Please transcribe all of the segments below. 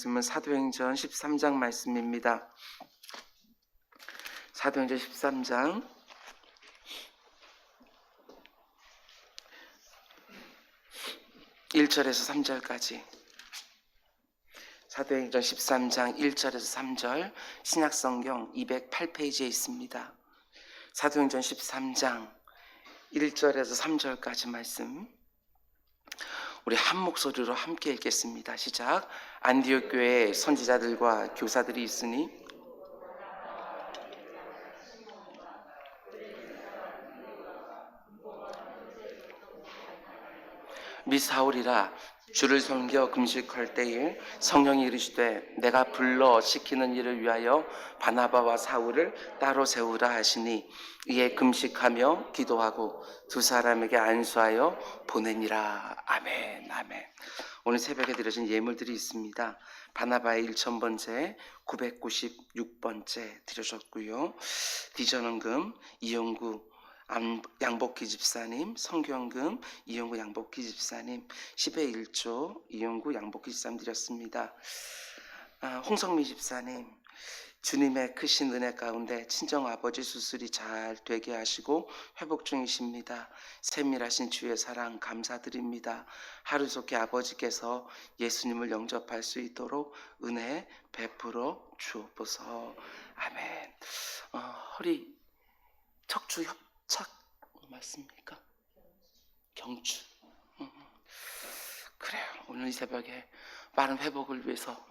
말씀은 사도행전 13장 말씀입니다. 사도행전 13장 1절에서 3절까지. 사도행전 13장 1절에서 3절, 신약성경 208페이지에 있습니다. 사도행전 13장 1절에서 3절까지 말씀 우리 한 목소리로 함께 읽겠습니다. 시작. 안디옥 교회에 선지자들과 교사들이 있으니 미 사울이라 주를 섬겨 금식할 때에 성령이 이르시되 내가 불러 시키는 일을 위하여 바나바와 사울을 따로 세우라 하시니 이에 금식하며 기도하고 두 사람에게 안수하여 보내니라. 아멘. 아멘. 오늘 새벽에 드려진 예물들이 있습니다. 바나바의 1000번째, 996번째 드려졌고요. 디전원금 이영구 양복기 집사님, 성경금 이영구 양복기 집사님, 10의 1조 이영구 양복기 집사님 드렸습니다. 홍성미 집사님, 주님의 크신 은혜 가운데 친정아버지 수술이 잘 되게 하시고 회복 중이십니다. 세밀하신 주의 사랑 감사드립니다. 하루속히 아버지께서 예수님을 영접할 수 있도록 은혜 베풀어 주옵소서. 아멘. 허리 척추 협착 맞습니까? 경추. 그래요. 오늘 이 새벽에 빠른 회복을 위해서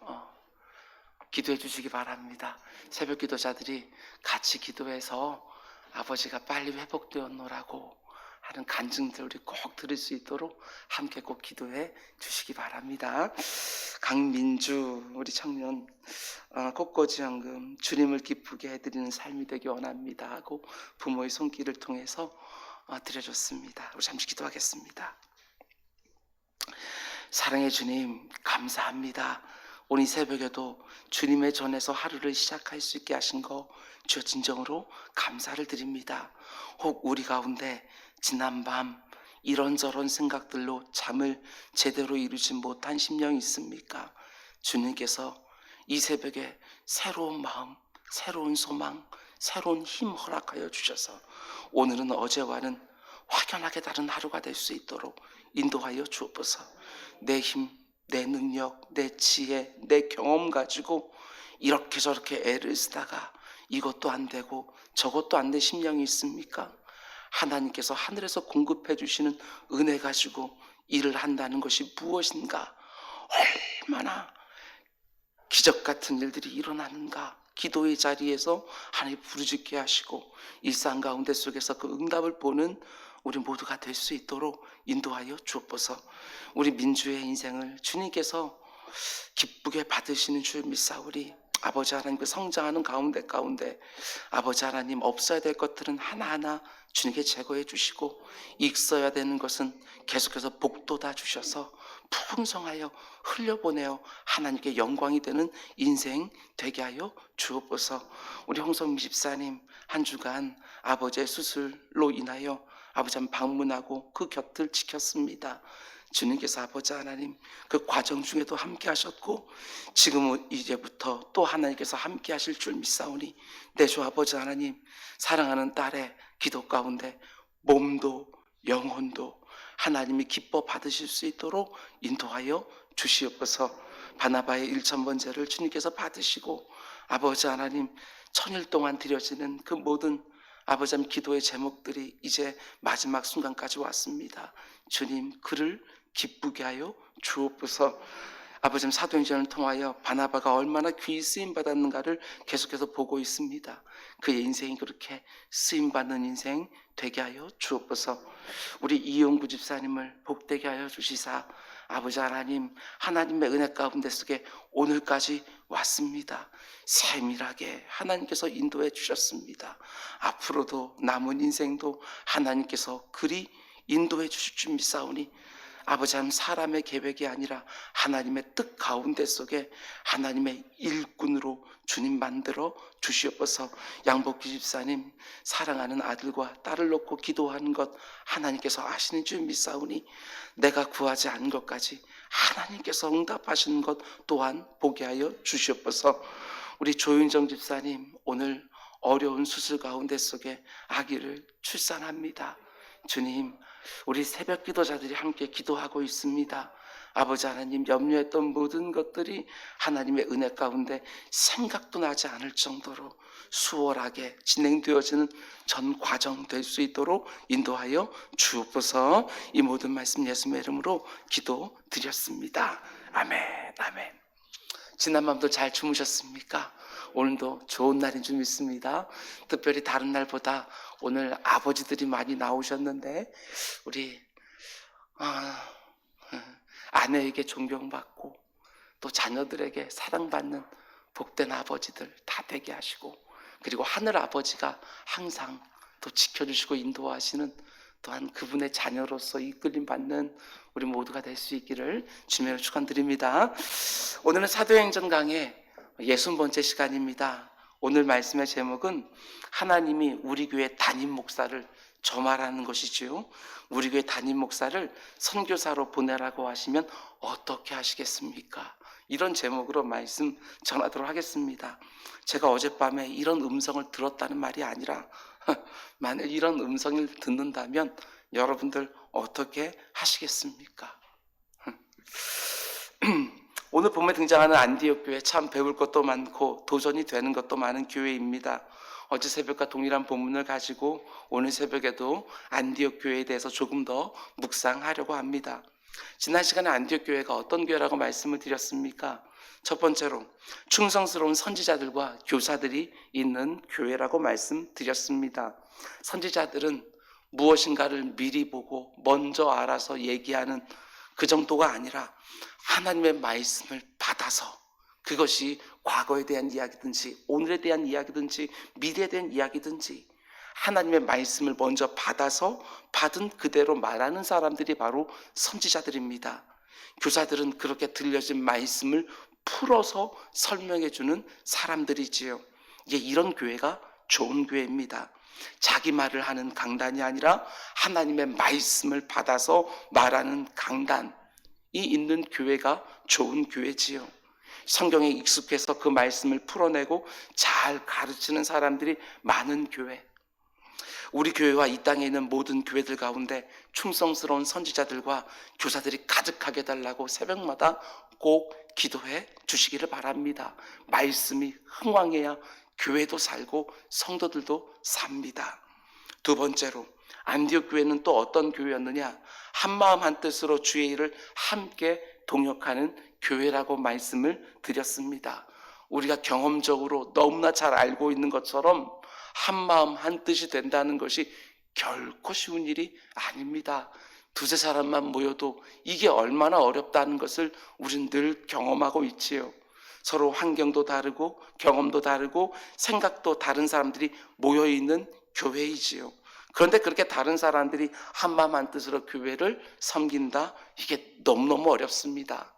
기도해 주시기 바랍니다. 새벽 기도자들이 같이 기도해서 아버지가 빨리 회복되었노라고 하는 간증들 우리 꼭 들을 수 있도록 함께 꼭 기도해 주시기 바랍니다. 강민주 우리 청년 꽃꽂이연금 주님을 기쁘게 해드리는 삶이 되기 원합니다 하고 부모의 손길을 통해서 드려줬습니다. 우리 잠시 기도하겠습니다. 사랑의 주님 감사합니다. 오늘 이 새벽에도 주님의 전에서 하루를 시작할 수 있게 하신 거 주여 진정으로 감사를 드립니다. 혹 우리 가운데 지난밤 이런저런 생각들로 잠을 제대로 이루지 못한 심령이 있습니까? 주님께서 이 새벽에 새로운 마음, 새로운 소망, 새로운 힘 허락하여 주셔서 오늘은 어제와는 확연하게 다른 하루가 될 수 있도록 인도하여 주옵소서. 내 힘, 내 능력, 내 지혜, 내 경험 가지고 이렇게 저렇게 애를 쓰다가 이것도 안 되고 저것도 안 된 심령이 있습니까? 하나님께서 하늘에서 공급해 주시는 은혜 가지고 일을 한다는 것이 무엇인가? 얼마나 기적 같은 일들이 일어나는가? 기도의 자리에서 하나님 부르짖게 하시고 일상 가운데 속에서 그 응답을 보는 우리 모두가 될 수 있도록 인도하여 주옵소서. 우리 민주의 인생을 주님께서 기쁘게 받으시는 줄 믿사오리. 아버지 하나님 그 성장하는 가운데 아버지 하나님 없어야 될 것들은 하나하나 주님께 제거해 주시고 있어야 되는 것은 계속해서 복돋아 주셔서 풍성하여 흘려보내어 하나님께 영광이 되는 인생 되게 하여 주옵소서. 우리 홍성미 집사님 한 주간 아버지의 수술로 인하여 아버지 방문하고 그 곁을 지켰습니다. 주님께서 아버지 하나님 그 과정 중에도 함께 하셨고 지금은 이제부터 또 하나님께서 함께 하실 줄 믿사오니 내 주 아버지 하나님 사랑하는 딸의 기도 가운데 몸도 영혼도 하나님이 기뻐 받으실 수 있도록 인도하여 주시옵소서. 바나바의 1000번째를 주님께서 받으시고 아버지 하나님 천일 동안 드려지는 그 모든 아버지 하나님 기도의 제목들이 이제 마지막 순간까지 왔습니다. 주님 그를 기쁘게 하여 주옵소서. 아버지 하나님 사도행전을 통하여 바나바가 얼마나 귀히 쓰임받았는가를 계속해서 보고 있습니다. 그의 인생이 그렇게 쓰임받는 인생 되게 하여 주옵소서. 우리 이용구 집사님을 복되게 하여 주시사 아버지 하나님 하나님의 은혜 가운데 속에 오늘까지 왔습니다. 세밀하게 하나님께서 인도해 주셨습니다. 앞으로도 남은 인생도 하나님께서 그리 인도해 주실 줄 믿사오니 아버지 하나님 사람의 계획이 아니라 하나님의 뜻 가운데 속에 하나님의 일꾼으로 주님 만들어 주시옵소서. 양복기 집사님 사랑하는 아들과 딸을 놓고 기도하는 것 하나님께서 아시는 줄 믿사오니 내가 구하지 않은 것까지 하나님께서 응답하시는 것 또한 보게 하여 주시옵소서. 우리 조윤정 집사님 오늘 어려운 수술 가운데 속에 아기를 출산합니다. 주님, 우리 새벽 기도자들이 함께 기도하고 있습니다. 아버지 하나님, 염려했던 모든 것들이 하나님의 은혜 가운데 생각도 나지 않을 정도로 수월하게 진행되어지는 전 과정 될 수 있도록 인도하여 주옵소서. 이 모든 말씀 예수님의 이름으로 기도드렸습니다. 아멘, 아멘. 지난 밤도 잘 주무셨습니까? 오늘도 좋은 날인 줄 믿습니다. 특별히 다른 날보다 오늘 아버지들이 많이 나오셨는데 우리 아내에게 존경받고 또 자녀들에게 사랑받는 복된 아버지들 다 되게 하시고, 그리고 하늘 아버지가 항상 또 지켜주시고 인도하시는 또한 그분의 자녀로서 이끌림 받는 우리 모두가 될 수 있기를 주님으로 축원드립니다. 오늘은 사도행전 강의 60번째 시간입니다. 오늘 말씀의 제목은 하나님이 우리 교회 담임 목사를 점하라는 것이지요. 우리 교회 담임 목사를 선교사로 보내라고 하시면 어떻게 하시겠습니까? 이런 제목으로 말씀 전하도록 하겠습니다. 제가 어젯밤에 이런 음성을 들었다는 말이 아니라 만약 이런 음성을 듣는다면 여러분들 어떻게 하시겠습니까? 오늘 본문에 등장하는 안디옥 교회, 참 배울 것도 많고 도전이 되는 것도 많은 교회입니다. 어제 새벽과 동일한 본문을 가지고 오늘 새벽에도 안디옥 교회에 대해서 조금 더 묵상하려고 합니다. 지난 시간에 안디옥 교회가 어떤 교회라고 말씀을 드렸습니까? 첫 번째로 충성스러운 선지자들과 교사들이 있는 교회라고 말씀드렸습니다. 선지자들은 무엇인가를 미리 보고 먼저 알아서 얘기하는 그 정도가 아니라 하나님의 말씀을 받아서, 그것이 과거에 대한 이야기든지 오늘에 대한 이야기든지 미래에 대한 이야기든지 하나님의 말씀을 먼저 받아서 받은 그대로 말하는 사람들이 바로 선지자들입니다. 교사들은 그렇게 들려진 말씀을 풀어서 설명해 주는 사람들이지요. 이런 교회가 좋은 교회입니다. 자기 말을 하는 강단이 아니라 하나님의 말씀을 받아서 말하는 강단이 있는 교회가 좋은 교회지요. 성경에 익숙해서 그 말씀을 풀어내고 잘 가르치는 사람들이 많은 교회. 우리 교회와 이 땅에 있는 모든 교회들 가운데 충성스러운 선지자들과 교사들이 가득하게 달라고 새벽마다 꼭 기도해 주시기를 바랍니다. 말씀이 흥왕해야 교회도 살고 성도들도 삽니다. 두 번째로 안디옥 교회는 또 어떤 교회였느냐? 한마음 한뜻으로 주의 일을 함께 동역하는 교회라고 말씀을 드렸습니다. 우리가 경험적으로 너무나 잘 알고 있는 것처럼 한마음 한뜻이 된다는 것이 결코 쉬운 일이 아닙니다. 두세 사람만 모여도 이게 얼마나 어렵다는 것을 우린 늘 경험하고 있지요. 서로 환경도 다르고 경험도 다르고 생각도 다른 사람들이 모여있는 교회이지요. 그런데 그렇게 다른 사람들이 한마음 한뜻으로 교회를 섬긴다? 이게 너무너무 어렵습니다.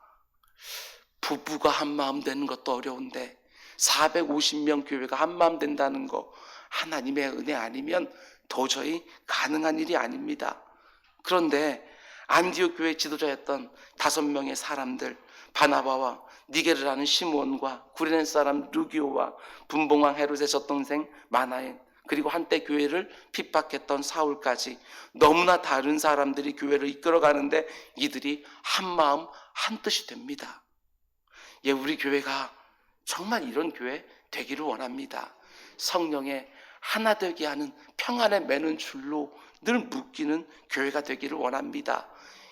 부부가 한마음 되는 것도 어려운데 450명 교회가 한마음 된다는 거, 하나님의 은혜 아니면 도저히 가능한 일이 아닙니다. 그런데 안디옥 교회 지도자였던 5명의 사람들, 바나바와 니게르라는 시몬과 구레네 사람 루기오와 분봉왕 헤롯의 젖동생 마나엔, 그리고 한때 교회를 핍박했던 사울까지 너무나 다른 사람들이 교회를 이끌어가는데 이들이 한마음 한뜻이 됩니다. 우리 교회가 정말 이런 교회 되기를 원합니다. 성령의 하나 되게 하는 평안에 매는 줄로 늘 묶이는 교회가 되기를 원합니다.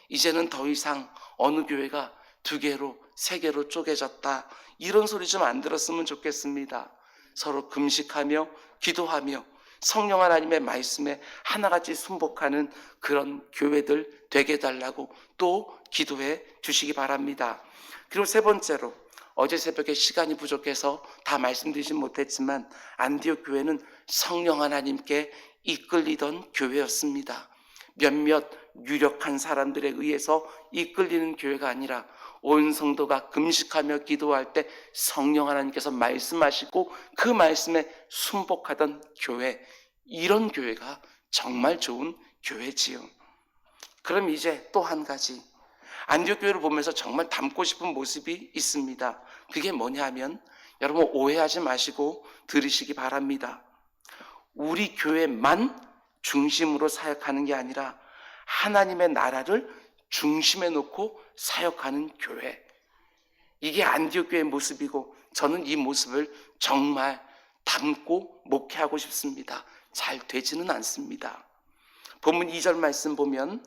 이제는 더 이상 어느 교회가 2개로 3개로 쪼개졌다, 이런 소리 좀 안 들었으면 좋겠습니다. 서로 금식하며 기도하며 성령 하나님의 말씀에 하나같이 순복하는 그런 교회들 되게 해달라고 또 기도해 주시기 바랍니다. 그리고 세 번째로, 어제 새벽에 시간이 부족해서 다 말씀드리진 못했지만 안디옥 교회는 성령 하나님께 이끌리던 교회였습니다. 몇몇 유력한 사람들에 의해서 이끌리는 교회가 아니라 온 성도가 금식하며 기도할 때 성령 하나님께서 말씀하시고 그 말씀에 순복하던 교회, 이런 교회가 정말 좋은 교회지요. 그럼 이제 또 한 가지, 안디옥 교회를 보면서 정말 닮고 싶은 모습이 있습니다. 그게 뭐냐 하면, 여러분 오해하지 마시고 들으시기 바랍니다. 우리 교회만 중심으로 사역하는 게 아니라 하나님의 나라를 중심에 놓고 사역하는 교회, 이게 안디옥 교회의 모습이고, 저는 이 모습을 정말 담고 목회하고 싶습니다. 잘 되지는 않습니다. 본문 2절 말씀 보면,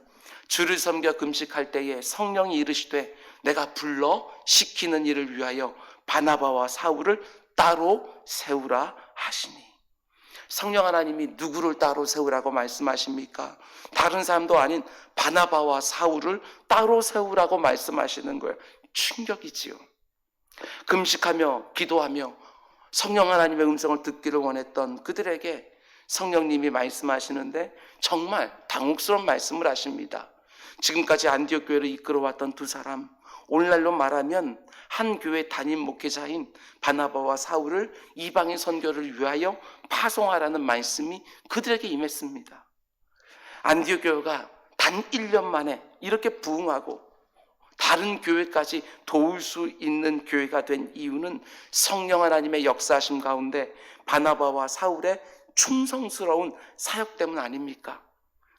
주를 섬겨 금식할 때에 성령이 이르시되 내가 불러 시키는 일을 위하여 바나바와 사울을 따로 세우라 하시니. 성령 하나님이 누구를 따로 세우라고 말씀하십니까? 다른 사람도 아닌 바나바와 사울을 따로 세우라고 말씀하시는 거예요. 충격이지요. 금식하며 기도하며 성령 하나님의 음성을 듣기를 원했던 그들에게 성령님이 말씀하시는데 정말 당혹스러운 말씀을 하십니다. 지금까지 안디옥 교회를 이끌어왔던 두 사람, 오늘날로 말하면 한 교회 담임 목회자인 바나바와 사울을 이방인 선교를 위하여 파송하라는 말씀이 그들에게 임했습니다. 안디옥 교회가 단 1년 만에 이렇게 부흥하고 다른 교회까지 도울 수 있는 교회가 된 이유는 성령 하나님의 역사하심 가운데 바나바와 사울의 충성스러운 사역 때문 아닙니까?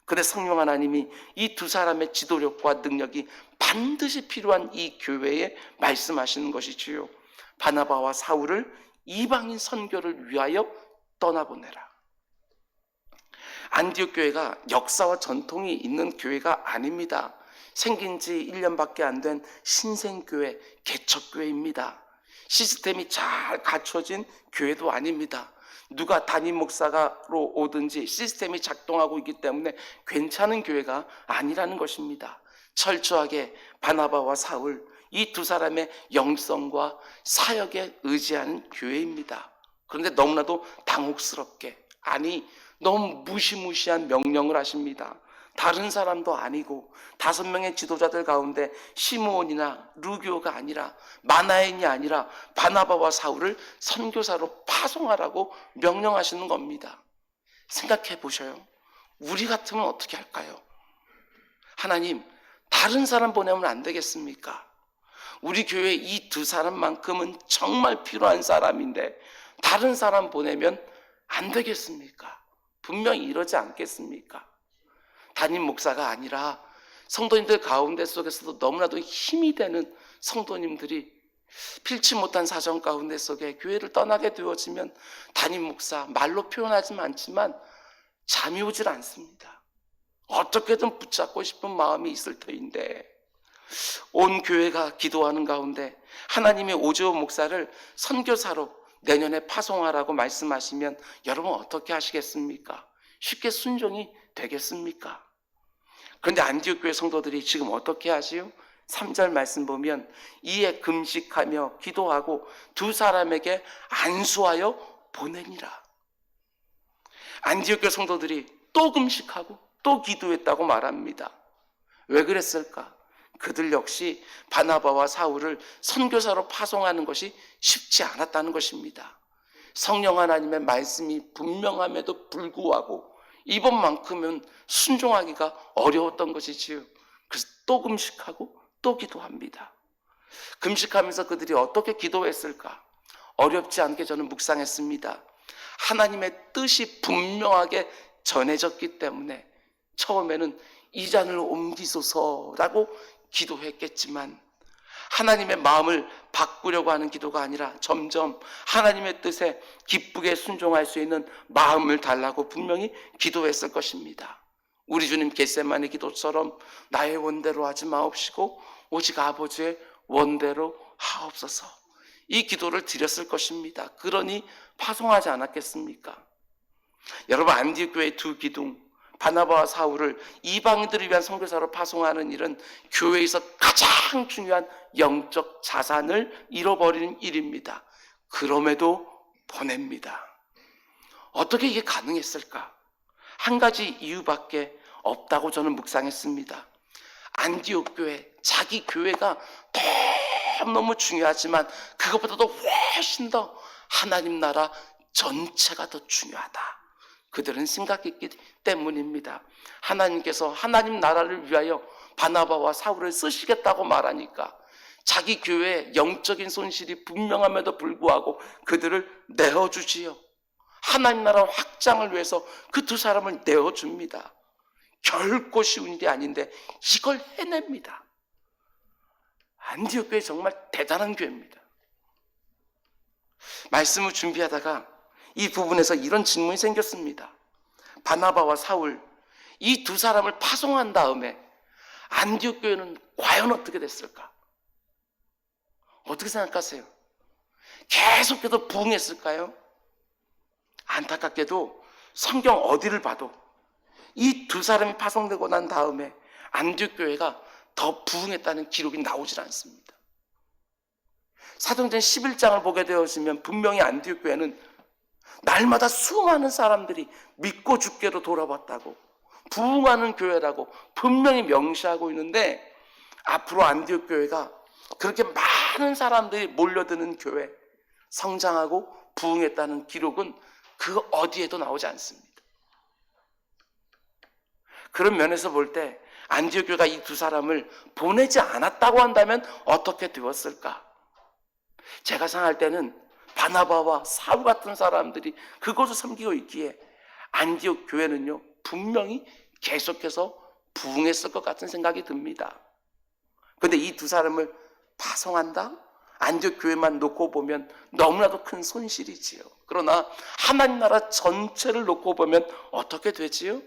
그런데 성령 하나님이 이 두 사람의 지도력과 능력이 반드시 필요한 이 교회에 말씀하시는 것이지요. 바나바와 사울을 이방인 선교를 위하여 떠나보내라. 안디옥 교회가 역사와 전통이 있는 교회가 아닙니다. 생긴 지 1년밖에 안 된 신생교회, 개척교회입니다. 시스템이 잘 갖춰진 교회도 아닙니다. 누가 담임 목사로 오든지 시스템이 작동하고 있기 때문에 괜찮은 교회가 아니라는 것입니다. 철저하게 바나바와 사울, 이 두 사람의 영성과 사역에 의지하는 교회입니다. 그런데 너무나도 당혹스럽게, 아니 너무 무시무시한 명령을 하십니다. 다른 사람도 아니고 5명의 지도자들 가운데 시므온이나 루교가 아니라 마나엔이 아니라 바나바와 사울을 선교사로 파송하라고 명령하시는 겁니다. 생각해 보셔요. 우리 같으면 어떻게 할까요? 하나님, 다른 사람 보내면 안 되겠습니까? 우리 교회 이 두 사람만큼은 정말 필요한 사람인데 다른 사람 보내면 안 되겠습니까? 분명히 이러지 않겠습니까? 담임 목사가 아니라 성도님들 가운데 속에서도 너무나도 힘이 되는 성도님들이 필치 못한 사정 가운데 속에 교회를 떠나게 되어지면 담임 목사, 말로 표현하지는 않지만 잠이 오질 않습니다. 어떻게든 붙잡고 싶은 마음이 있을 터인데, 온 교회가 기도하는 가운데 하나님이 오지호 목사를 선교사로 내년에 파송하라고 말씀하시면 여러분 어떻게 하시겠습니까? 쉽게 순종이 되겠습니까? 그런데 안디옥 교회 성도들이 지금 어떻게 하지요? 3절 말씀 보면 이에 금식하며 기도하고 두 사람에게 안수하여 보내니라. 안디옥 교회 성도들이 또 금식하고 또 기도했다고 말합니다. 왜 그랬을까? 그들 역시 바나바와 사울을 선교사로 파송하는 것이 쉽지 않았다는 것입니다. 성령 하나님의 말씀이 분명함에도 불구하고 이번만큼은 순종하기가 어려웠던 것이지요. 그래서 또 금식하고 또 기도합니다. 금식하면서 그들이 어떻게 기도했을까? 어렵지 않게 저는 묵상했습니다. 하나님의 뜻이 분명하게 전해졌기 때문에 처음에는 이 잔을 옮기소서라고 기도했겠지만 하나님의 마음을 바꾸려고 하는 기도가 아니라 점점 하나님의 뜻에 기쁘게 순종할 수 있는 마음을 달라고 분명히 기도했을 것입니다. 우리 주님 겟세마네 기도처럼 나의 원대로 하지 마옵시고 오직 아버지의 원대로 하옵소서, 이 기도를 드렸을 것입니다. 그러니 파송하지 않았겠습니까? 여러분, 안디옥 교회의 두 기둥 바나바와 사울을 이방인들을 위한 선교사로 파송하는 일은 교회에서 가장 중요한 영적 자산을 잃어버리는 일입니다. 그럼에도 보냅니다. 어떻게 이게 가능했을까? 한 가지 이유밖에 없다고 저는 묵상했습니다. 안디옥 교회, 자기 교회가 너무 중요하지만 그것보다도 훨씬 더 하나님 나라 전체가 더 중요하다, 그들은 생각했기 때문입니다. 하나님께서 하나님 나라를 위하여 바나바와 사울을 쓰시겠다고 말하니까 자기 교회에 영적인 손실이 분명함에도 불구하고 그들을 내어주지요. 하나님 나라 확장을 위해서 그 두 사람을 내어줍니다. 결코 쉬운 일이 아닌데 이걸 해냅니다. 안디옥 교회 정말 대단한 교회입니다. 말씀을 준비하다가 이 부분에서 이런 질문이 생겼습니다. 바나바와 사울, 이 두 사람을 파송한 다음에 안디옥 교회는 과연 어떻게 됐을까? 어떻게 생각하세요? 계속해서 부흥했을까요? 안타깝게도 성경 어디를 봐도 이 두 사람이 파송되고 난 다음에 안디옥 교회가 더 부흥했다는 기록이 나오질 않습니다. 사도행전 11장을 보게 되었으면 분명히 안디옥 교회는 날마다 수많은 사람들이 믿고 죽게로 돌아왔다고, 부흥하는 교회라고 분명히 명시하고 있는데, 앞으로 안디옥 교회가 그렇게 많은 사람들이 몰려드는 교회, 성장하고 부흥했다는 기록은 그 어디에도 나오지 않습니다. 그런 면에서 볼 때 안디옥 교회가 이 두 사람을 보내지 않았다고 한다면 어떻게 되었을까? 제가 생각할 때는 바나바와 사울 같은 사람들이 그곳을 섬기고 있기에 안디옥 교회는요 분명히 계속해서 부흥했을 것 같은 생각이 듭니다. 그런데 이 두 사람을 파송한다? 안디옥 교회만 놓고 보면 너무나도 큰 손실이지요. 그러나 하나님 나라 전체를 놓고 보면 어떻게 되지요?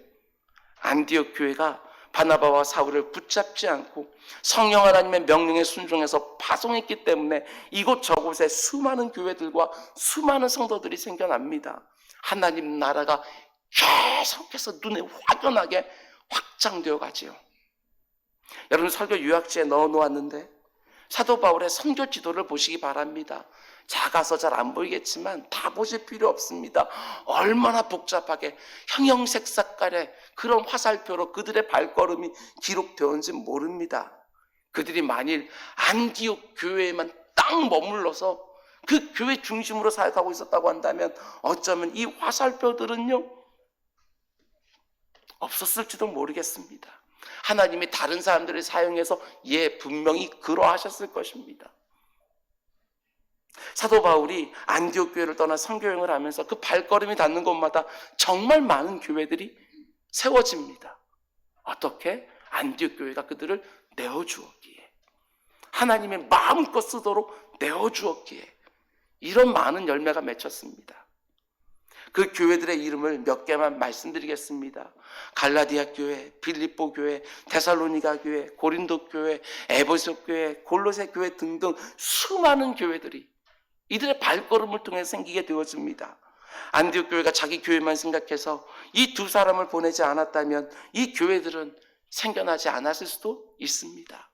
안디옥 교회가 바나바와 사울을 붙잡지 않고 성령 하나님의 명령에 순종해서 파송했기 때문에 이곳저곳에 수많은 교회들과 수많은 성도들이 생겨납니다. 하나님 나라가 계속해서 눈에 확연하게 확장되어 가지요. 여러분, 설교 요약지에 넣어 놓았는데 사도 바울의 선교 지도를 보시기 바랍니다. 작아서 잘 안 보이겠지만 다 보실 필요 없습니다. 얼마나 복잡하게 형형색 색깔의 그런 화살표로 그들의 발걸음이 기록되었는지 모릅니다. 그들이 만일 안디옥 교회에만 딱 머물러서 그 교회 중심으로 살아가고 있었다고 한다면 어쩌면 이 화살표들은요 없었을지도 모르겠습니다. 하나님이 다른 사람들을 사용해서 분명히 그러하셨을 것입니다. 사도 바울이 안디옥 교회를 떠나 선교여행을 하면서 그 발걸음이 닿는 곳마다 정말 많은 교회들이 세워집니다. 어떻게? 안디옥 교회가 그들을 내어주었기에, 하나님의 마음껏 쓰도록 내어주었기에 이런 많은 열매가 맺혔습니다. 그 교회들의 이름을 몇 개만 말씀드리겠습니다. 갈라디아 교회, 빌립보 교회, 데살로니가 교회, 고린도 교회, 에베소 교회, 골로새 교회 등등 수많은 교회들이 이들의 발걸음을 통해 생기게 되어집니다. 안디옥 교회가 자기 교회만 생각해서 이 두 사람을 보내지 않았다면 이 교회들은 생겨나지 않았을 수도 있습니다.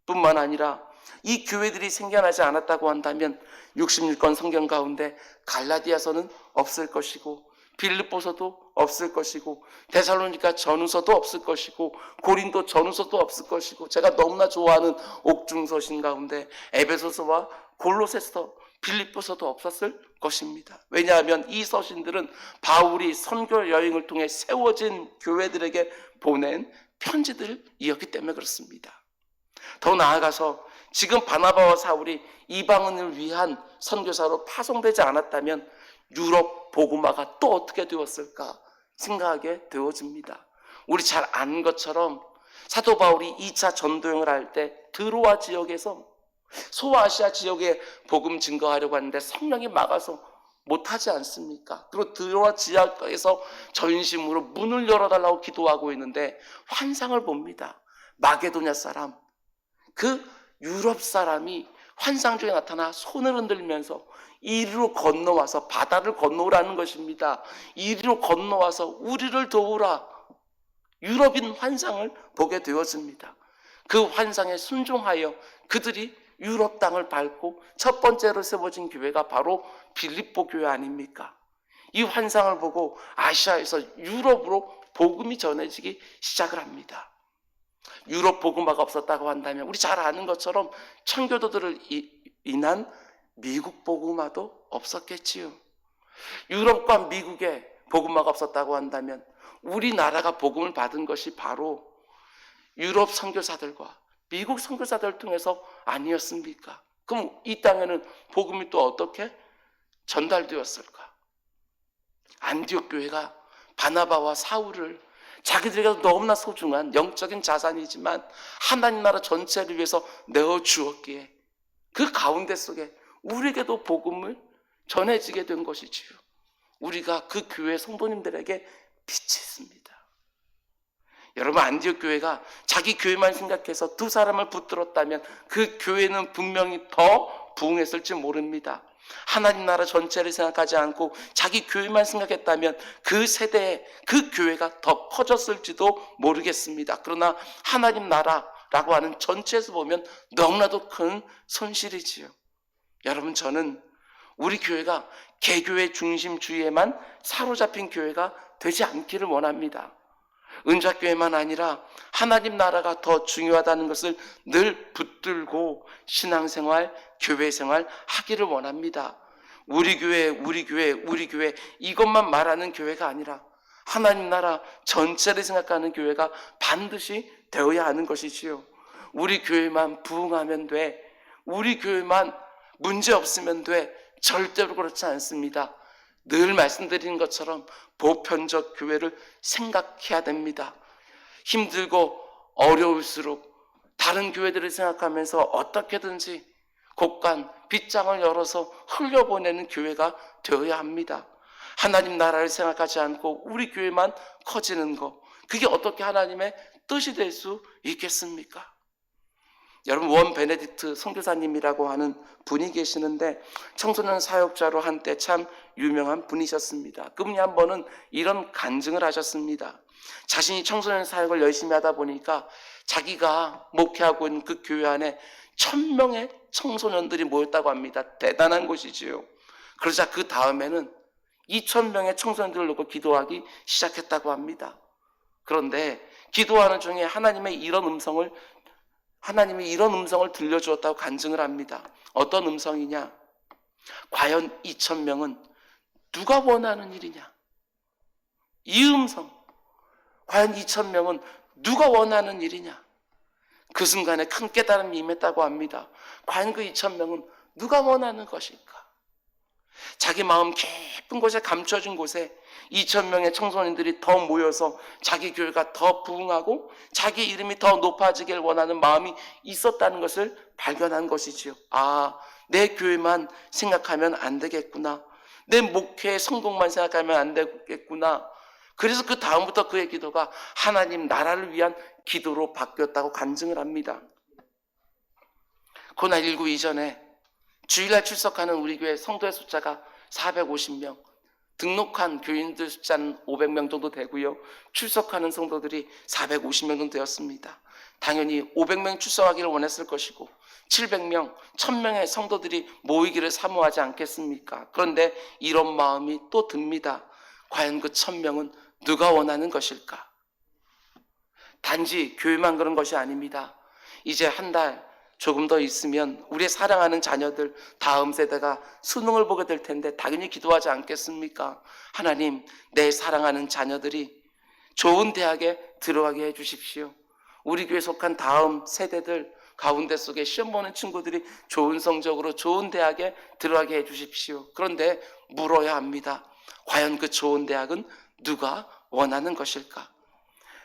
뿐만 아니라 이 교회들이 생겨나지 않았다고 한다면 66권 성경 가운데 갈라디아서는 없을 것이고, 빌립보서도 없을 것이고, 데살로니가 전후서도 없을 것이고, 고린도 전후서도 없을 것이고, 제가 너무나 좋아하는 옥중서신 가운데 에베소서와 골로새서, 빌립보서도 없었을 것입니다. 왜냐하면 이 서신들은 바울이 선교 여행을 통해 세워진 교회들에게 보낸 편지들이었기 때문에 그렇습니다. 더 나아가서 지금 바나바와 사울이 이방인을 위한 선교사로 파송되지 않았다면 유럽 복음화가 또 어떻게 되었을까 생각하게 되어집니다. 우리 잘 아는 것처럼 사도 바울이 2차 전도여행을 할 때 드로아 지역에서 소아시아 지역에 복음 증거하려고 하는데 성령이 막아서 못하지 않습니까? 그리고 드로아 지역에서 전심으로 문을 열어달라고 기도하고 있는데 환상을 봅니다. 마게도냐 사람, 그 유럽 사람이 환상 중에 나타나 손을 흔들면서 이리로 건너와서 바다를 건너오라는 것입니다. 이리로 건너와서 우리를 도우라. 유럽인 환상을 보게 되었습니다. 그 환상에 순종하여 그들이 유럽 땅을 밟고 첫 번째로 세워진 교회가 바로 빌립보 교회 아닙니까? 이 환상을 보고 아시아에서 유럽으로 복음이 전해지기 시작을 합니다. 유럽 복음화가 없었다고 한다면 우리 잘 아는 것처럼 청교도들을 인한 미국 복음화도 없었겠지요. 유럽과 미국에 복음화가 없었다고 한다면 우리나라가 복음을 받은 것이 바로 유럽 선교사들과 미국 선교사들을 통해서 아니었습니까? 그럼 이 땅에는 복음이 또 어떻게 전달되었을까? 안디옥 교회가 바나바와 사울을 자기들에게 너무나 소중한 영적인 자산이지만 하나님 나라 전체를 위해서 내어주었기에 그 가운데 속에 우리에게도 복음을 전해지게 된 것이지요. 우리가 그 교회 성도님들에게 빛이 있습니다. 여러분, 안디옥 교회가 자기 교회만 생각해서 두 사람을 붙들었다면 그 교회는 분명히 더 부흥했을지 모릅니다. 하나님 나라 전체를 생각하지 않고 자기 교회만 생각했다면 그 세대에 그 교회가 더 커졌을지도 모르겠습니다. 그러나 하나님 나라라고 하는 전체에서 보면 너무나도 큰 손실이지요. 여러분, 저는 우리 교회가 개교회 중심주의에만 사로잡힌 교회가 되지 않기를 원합니다. 은좌교회만 아니라 하나님 나라가 더 중요하다는 것을 늘 붙들고 신앙생활, 교회생활 하기를 원합니다. 우리 교회, 우리 교회, 우리 교회 이것만 말하는 교회가 아니라 하나님 나라 전체를 생각하는 교회가 반드시 되어야 하는 것이지요. 우리 교회만 부흥하면 돼. 우리 교회만 문제 없으면 돼. 절대로 그렇지 않습니다. 늘 말씀드리는 것처럼 보편적 교회를 생각해야 됩니다. 힘들고 어려울수록 다른 교회들을 생각하면서 어떻게든지 곳간 빗장을 열어서 흘려보내는 교회가 되어야 합니다. 하나님 나라를 생각하지 않고 우리 교회만 커지는 것, 그게 어떻게 하나님의 뜻이 될 수 있겠습니까? 여러분, 원 베네딕트 선교사님이라고 하는 분이 계시는데 청소년 사역자로 한때 참 유명한 분이셨습니다. 그분이 한 번은 이런 간증을 하셨습니다. 자신이 청소년 사역을 열심히 하다 보니까 자기가 목회하고 있는 그 교회 안에 1000명의 청소년들이 모였다고 합니다. 대단한 곳이지요. 그러자 그 다음에는 2000명의 청소년들을 놓고 기도하기 시작했다고 합니다. 그런데 기도하는 중에 하나님이 이런 음성을 들려주었다고 간증을 합니다. 어떤 음성이냐? 과연 2000명은 누가 원하는 일이냐? 이 음성, 과연 2000명은 누가 원하는 일이냐? 그 순간에 큰 깨달음이 임했다고 합니다. 과연 그 2000명은 누가 원하는 것일까? 자기 마음 깊은 곳에 감춰진 곳에 2000명의 청소년들이 더 모여서 자기 교회가 더 부흥하고 자기 이름이 더 높아지길 원하는 마음이 있었다는 것을 발견한 것이지요. 아, 내 교회만 생각하면 안 되겠구나. 내 목회의 성공만 생각하면 안 되겠구나. 그래서 그 다음부터 그의 기도가 하나님 나라를 위한 기도로 바뀌었다고 간증을 합니다. 코로나19 이전에 주일날 출석하는 우리 교회 성도의 숫자가 450명, 등록한 교인들 숫자는 500명 정도 되고요. 출석하는 성도들이 450명 정도 되었습니다. 당연히 500명 출석하기를 원했을 것이고 700명, 1000명의 성도들이 모이기를 사모하지 않겠습니까? 그런데 이런 마음이 또 듭니다. 과연 그 1000명은 누가 원하는 것일까? 단지 교회만 그런 것이 아닙니다. 이제 한 달 조금 더 있으면 우리의 사랑하는 자녀들 다음 세대가 수능을 보게 될 텐데 당연히 기도하지 않겠습니까? 하나님, 내 사랑하는 자녀들이 좋은 대학에 들어가게 해주십시오. 우리 교회에 속한 다음 세대들 가운데 속에 시험 보는 친구들이 좋은 성적으로 좋은 대학에 들어가게 해주십시오. 그런데 물어야 합니다. 과연 그 좋은 대학은 누가 원하는 것일까?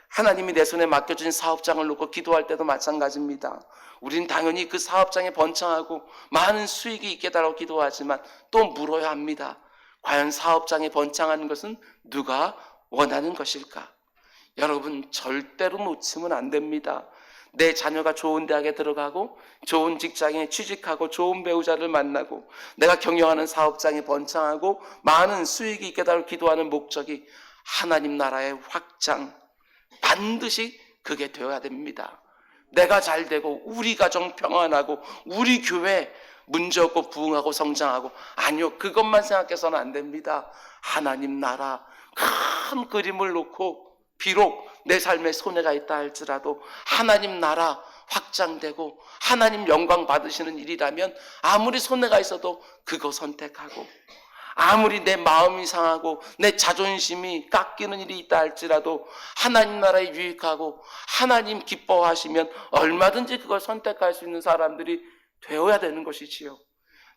하나님이 내 손에 맡겨진 사업장을 놓고 기도할 때도 마찬가지입니다. 우리는 당연히 그 사업장에 번창하고 많은 수익이 있게 달라고 기도하지만 또 물어야 합니다. 과연 사업장에 번창하는 것은 누가 원하는 것일까? 여러분, 절대로 놓치면 안 됩니다. 내 자녀가 좋은 대학에 들어가고 좋은 직장에 취직하고 좋은 배우자를 만나고 내가 경영하는 사업장에 번창하고 많은 수익이 있게 달라고 기도하는 목적이 하나님 나라의 확장, 반드시 그게 되어야 됩니다. 내가 잘 되고 우리 가정 평안하고 우리 교회 문제없고 부흥하고 성장하고, 아니요, 그것만 생각해서는 안 됩니다. 하나님 나라 큰 그림을 놓고 비록 내 삶에 손해가 있다 할지라도 하나님 나라 확장되고 하나님 영광 받으시는 일이라면 아무리 손해가 있어도 그거 선택하고, 아무리 내 마음이 상하고 내 자존심이 깎이는 일이 있다 할지라도 하나님 나라에 유익하고 하나님 기뻐하시면 얼마든지 그걸 선택할 수 있는 사람들이 되어야 되는 것이지요.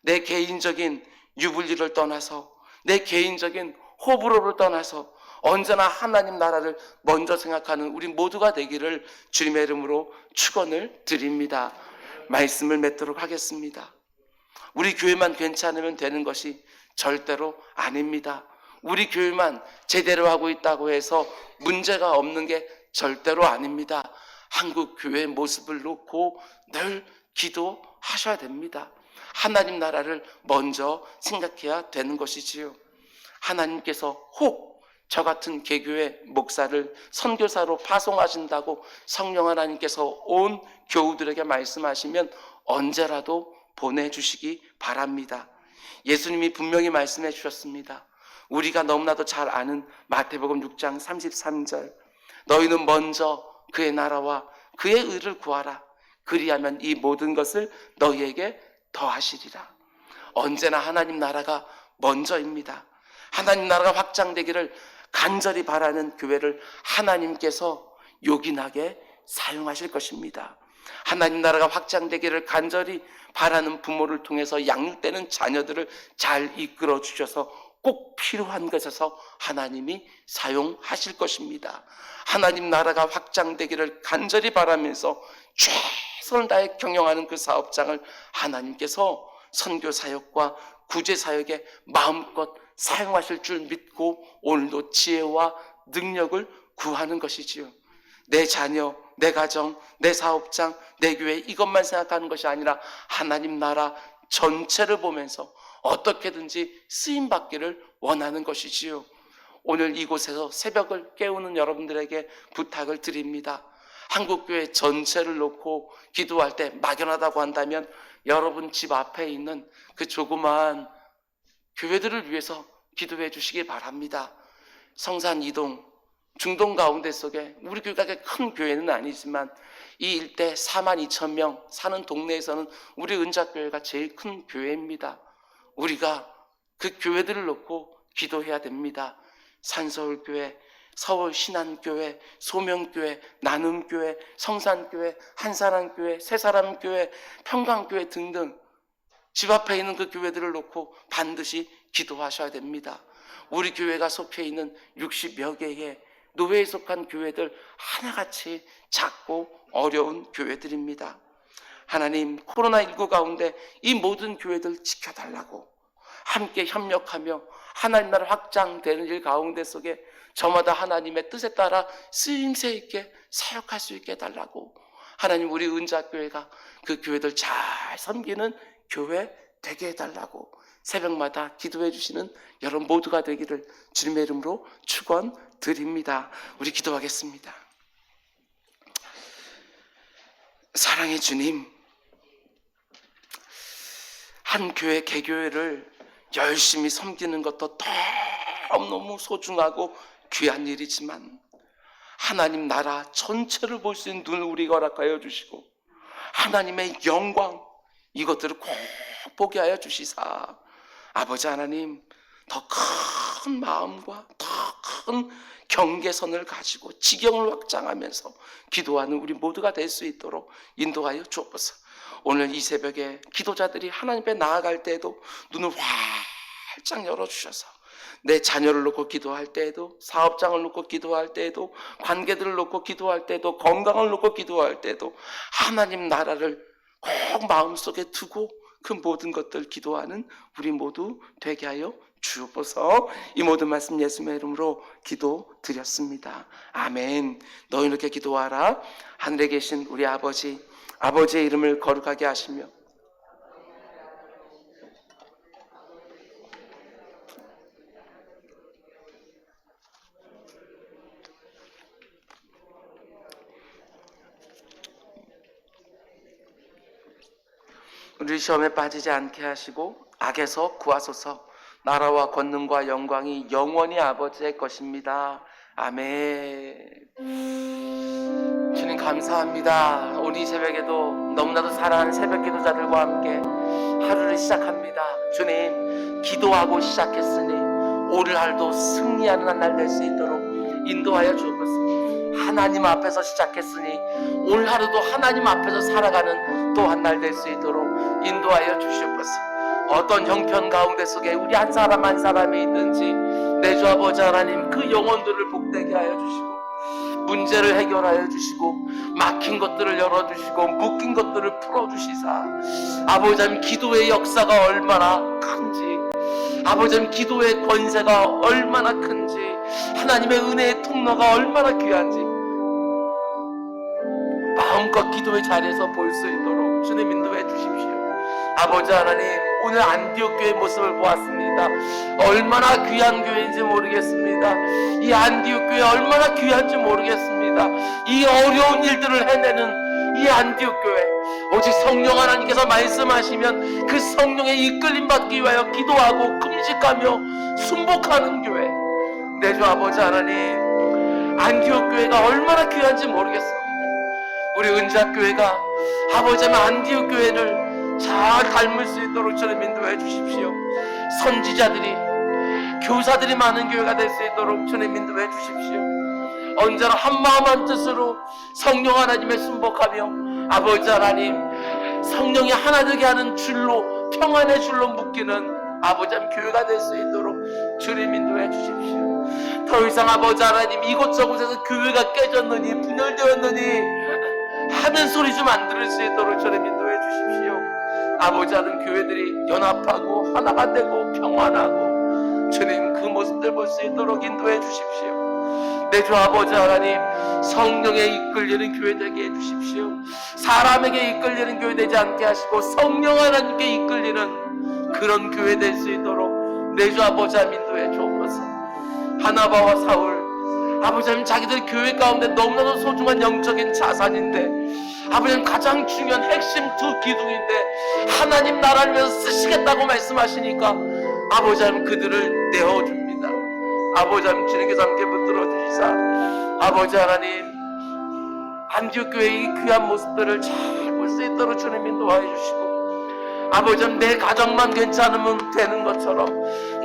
내 개인적인 유불리를 떠나서, 내 개인적인 호불호를 떠나서 언제나 하나님 나라를 먼저 생각하는 우리 모두가 되기를 주님의 이름으로 축원을 드립니다. 말씀을 맺도록 하겠습니다. 우리 교회만 괜찮으면 되는 것이 절대로 아닙니다. 우리 교회만 제대로 하고 있다고 해서 문제가 없는 게 절대로 아닙니다. 한국 교회의 모습을 놓고 늘 기도하셔야 됩니다. 하나님 나라를 먼저 생각해야 되는 것이지요. 하나님께서 혹 저 같은 개교의 목사를 선교사로 파송하신다고 성령 하나님께서 온 교우들에게 말씀하시면 언제라도 보내주시기 바랍니다. 예수님이 분명히 말씀해 주셨습니다. 우리가 너무나도 잘 아는 마태복음 6장 33절, 너희는 먼저 그의 나라와 그의 의를 구하라. 그리하면 이 모든 것을 너희에게 더하시리라. 언제나 하나님 나라가 먼저입니다. 하나님 나라가 확장되기를 간절히 바라는 교회를 하나님께서 요긴하게 사용하실 것입니다. 하나님 나라가 확장되기를 간절히 바라는 부모를 통해서 양육되는 자녀들을 잘 이끌어 주셔서 꼭 필요한 것에서 하나님이 사용하실 것입니다. 하나님 나라가 확장되기를 간절히 바라면서 최선을 다해 경영하는 그 사업장을 하나님께서 선교 사역과 구제 사역에 마음껏 사용하실 줄 믿고 오늘도 지혜와 능력을 구하는 것이지요. 내 자녀, 내 가정, 내 사업장, 내 교회 이것만 생각하는 것이 아니라 하나님 나라 전체를 보면서 어떻게든지 쓰임받기를 원하는 것이지요. 오늘 이곳에서 새벽을 깨우는 여러분들에게 부탁을 드립니다. 한국교회 전체를 놓고 기도할 때 막연하다고 한다면 여러분 집 앞에 있는 그 조그마한 교회들을 위해서 기도해 주시기 바랍니다. 성산 이동, 중동 가운데 속에 우리 교회가 큰 교회는 아니지만 이 일대 42,000명 사는 동네에서는 우리 은작교회가 제일 큰 교회입니다. 우리가 그 교회들을 놓고 기도해야 됩니다. 산서울교회, 서울신안교회, 소명교회, 나눔교회, 성산교회, 한사람교회, 새사람교회, 평강교회 등등 집 앞에 있는 그 교회들을 놓고 반드시 기도하셔야 됩니다. 우리 교회가 속해 있는 60여 개의 노회에 속한 교회들 하나같이 작고 어려운 교회들입니다. 하나님, 코로나19 가운데 이 모든 교회들 지켜달라고 함께 협력하며 하나님 나라 확장되는 일 가운데 속에 저마다 하나님의 뜻에 따라 쓰임새 있게 사역할 수 있게 해달라고 하나님, 우리 은자교회가 그 교회들 잘 섬기는 교회 되게 해달라고 새벽마다 기도해 주시는 여러분 모두가 되기를 주님의 이름으로 축원드립니다. 우리 기도하겠습니다. 사랑의 주님, 한 교회 개교회를 열심히 섬기는 것도 너무너무 소중하고 귀한 일이지만 하나님 나라 전체를 볼 수 있는 눈을 우리가 허락하여 주시고 하나님의 영광 이것들을 꼭 보게 하여 주시사 아버지 하나님 더 큰 마음과 더 큰 경계선을 가지고 지경을 확장하면서 기도하는 우리 모두가 될 수 있도록 인도하여 주옵소서. 오늘 이 새벽에 기도자들이 하나님 앞에 나아갈 때에도 눈을 활짝 열어주셔서 내 자녀를 놓고 기도할 때에도 사업장을 놓고 기도할 때에도 관계들을 놓고 기도할 때에도 건강을 놓고 기도할 때에도 하나님 나라를 꼭 마음속에 두고 그 모든 것들 기도하는 우리 모두 되게 하여 주옵소서. 이 모든 말씀 예수님의 이름으로 기도드렸습니다. 아멘. 너희 이렇게 기도하라. 하늘에 계신 우리 아버지, 아버지의 이름을 거룩하게 하시며 우리 시험에 빠지지 않게 하시고 악에서 구하소서. 나라와 권능과 영광이 영원히 아버지의 것입니다. 아멘. 주님 감사합니다. 오늘 이 새벽에도 너무나도 사랑하는 새벽 기도자들과 함께 하루를 시작합니다. 주님 기도하고 시작했으니 오늘 하루도 승리하는 한 날 될 수 있도록 인도하여 주옵소서. 하나님 앞에서 시작했으니 오늘 하루도 하나님 앞에서 살아가는 또 한 날 될 수 있도록 인도하여 주시옵소서. 어떤 형편 가운데 속에 우리 한 사람 한 사람이 있든지 내 주 아버지 하나님 그 영혼들을 복되게 하여 주시고 문제를 해결하여 주시고 막힌 것들을 열어주시고 묶인 것들을 풀어주시사 아버지 하나님 기도의 역사가 얼마나 큰지 아버지 하나님 기도의 권세가 얼마나 큰지 하나님의 은혜의 통로가 얼마나 귀한지 마음껏 기도의 자리에서 볼 수 있도록 주님 인도해 주십시오. 아버지 하나님 오늘 안디옥 교회의 모습을 보았습니다. 얼마나 귀한 교회인지 모르겠습니다. 이 안디옥 교회 얼마나 귀한지 모르겠습니다. 이 어려운 일들을 해내는 이 안디옥 교회 오직 성령 하나님께서 말씀하시면 그 성령의 이끌림 받기 위하여 기도하고 금식하며 순복하는 교회 내 주 아버지 하나님 안디옥 교회가 얼마나 귀한지 모르겠습니다. 우리 은작교회가 아버지 하나님 안디옥 교회를 잘 닮을 수 있도록 주님 인도해 주십시오. 선지자들이 교사들이 많은 교회가 될 수 있도록 주님 인도해 주십시오. 언제나 한마음 한뜻으로 성령 하나님의 순복하며 아버지 하나님 성령이 하나 되게 하는 줄로 평안의 줄로 묶이는 아버지 하나님 교회가 될 수 있도록 주님 인도해 주십시오. 더 이상 아버지 하나님 이곳저곳에서 교회가 깨졌느니 분열되었느니 하는 소리 좀 안 들을 수 있도록 주님 인도해 주십시오. 아버지 하나님 교회들이 연합하고 하나가 되고 평안하고 주님 그 모습들 볼 수 있도록 인도해 주십시오. 내 주 아버지 하나님 성령에 이끌리는 교회 되게 해주십시오. 사람에게 이끌리는 교회 되지 않게 하시고 성령 하나님께 이끌리는 그런 교회 될 수 있도록 내 주 아버지 하나님 인도해 주옵소서. 바나바와 사울 아버지 하나님 자기들 교회 가운데 너무나도 소중한 영적인 자산인데 아버지 하나님 가장 중요한 핵심 두 기둥인데 하나님 나라를 위해서 쓰시겠다고 말씀하시니까 아버지 하나님 그들을 내어줍니다. 아버지 하나님 주님께서 함께 붙들어 주시사 아버지 하나님 안디옥 교회의 이 귀한 모습들을 잘 볼 수 있도록 주님 인도하여 주시고 아버지 하나님 내 가정만 괜찮으면 되는 것처럼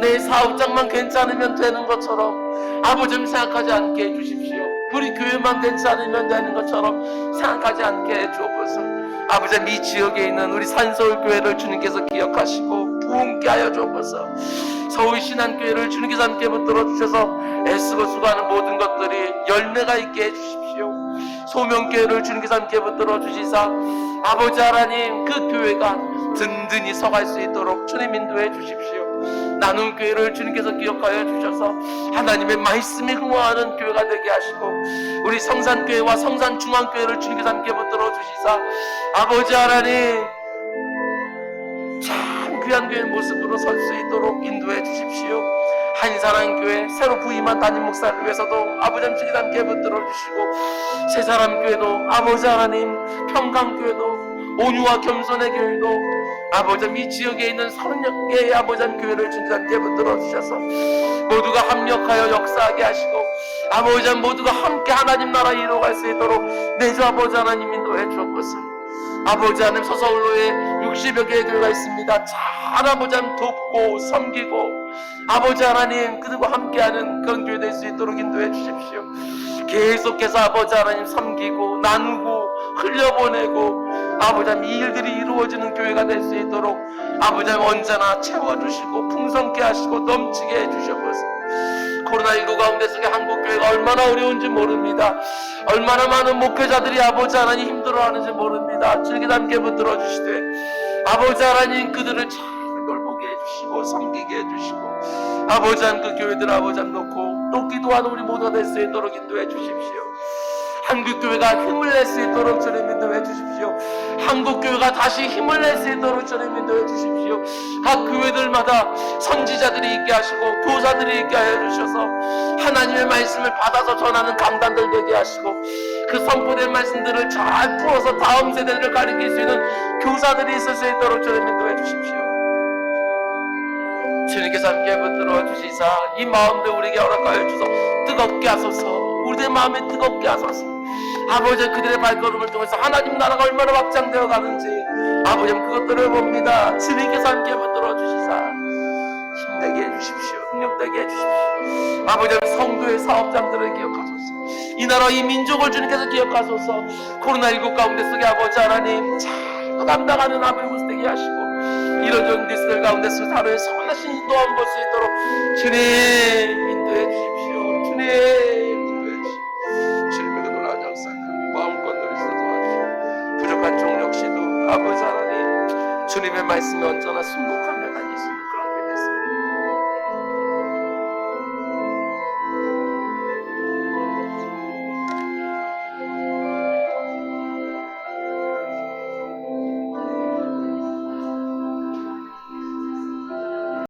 내 사업장만 괜찮으면 되는 것처럼 아버지 하나님 생각하지 않게 해주십시오. 우리 교회만 괜찮으면 되는 것처럼 생각하지 않게 해주옵소서. 아버지 하나님 이 지역에 있는 우리 산서울교회를 주님께서 기억하시고 부흥케 하여 주옵소서. 서울신안교회를 주님께서 함께 붙들어 주셔서 애쓰고 수고하는 모든 것들이 열매가 있게 해주십시오. 소명교회를 주님께서 함께 붙들어 주시사 아버지 하나님 그 교회가 든든히 서갈 수 있도록 주님 인도해 주십시오. 나눔교회를 주님께서 기억하여 주셔서 하나님의 말씀에 흥황하는 교회가 되게 하시고 우리 성산교회와 성산중앙교회를 주님께서 함께 붙들어 주시사 아버지 하나님 참 귀한 교회의 모습으로 설 수 있도록 인도해 주십시오. 한사랑교회 새로 부임한 담임 목사를 위해서도 아버지 하나님 주님께서 함께 붙들어 주시고 새사람교회도 아버지 하나님 평강교회도 온유와 겸손의 교회도 아버지 하나님 이 지역에 있는 30개의 아버지 하나님 교회를 주님께서 함께 붙들어 주셔서 모두가 합력하여 역사하게 하시고 아버지 하나님 모두가 함께 하나님 나라 이루어갈 수 있도록 내 주 아버지 하나님 인도해 주옵소서. 아버지 하나님 서서울로에 60여 개의 교회가 있습니다. 잘 아버지 하나님 돕고 섬기고 아버지 하나님 그들과 함께하는 그런 교회 될 수 있도록 인도해 주십시오. 계속해서 아버지 하나님 섬기고 나누고 흘려보내고 아버지 하나님 이 일들이 이루어지는 교회가 될 수 있도록 아버지 하나님 언제나 채워주시고 풍성케 하시고 넘치게 해주셔서 코로나19 가운데 속에 한국교회가 얼마나 어려운지 모릅니다. 얼마나 많은 목회자들이 아버지 하나님 힘들어하는지 모릅니다. 주님께서 함께 붙들어 주시되 아버지 하나님 그들을 잘 돌보게 해주시고 섬기게 해주시고 아버지 하나님 그 교회들 아버지 하나님 놓고 또 기도하는 우리 모두가 될 수 있도록 인도해 주십시오. 한국교회가 힘을 낼 수 있도록 주님 인도해 주십시오. 한국교회가 다시 힘을 낼 수 있도록 주님 인도해 주십시오. 각 교회들마다 선지자들이 있게 하시고 교사들이 있게 하여 주셔서 하나님의 말씀을 받아서 전하는 강단들 되게 하시고 그 선포된 말씀들을 잘 풀어서 다음 세대를 가르칠 수 있는 교사들이 있을 수 있도록 주님 인도해 주십시오. 주님께서 함께 붙들어 주시사 이 마음들 우리에게 허락하여 주소 뜨겁게 하소서. 우리의 마음에 뜨겁게 하소서. 아버지 그들의 발걸음을 통해서 하나님 나라가 얼마나 확장되어 가는지 아버지 그것들을 봅니다. 주님께서 함께 붙들어 주시사 복되게 해주십시오. 아버지, 성도의 사업장들을 기억하소서. 이 나라 이 민족을 주님께서 기억하소서. 코로나19 가운데 속에 아버지 하나님 잘 감당하는 아버지 모습 되게 하시고, 이런 뉴스들 가운데서 하루에 선하신 인도함 볼 수 있도록 주님 인도해 주십시오. 주님 인도해 주십시오. 주님의 그 놀라운 역사가 마음껏 누리시도록 도와주시고, 부족한 종 역시도 아버지 하나님 주님의 말씀에 언제나 순복합니다.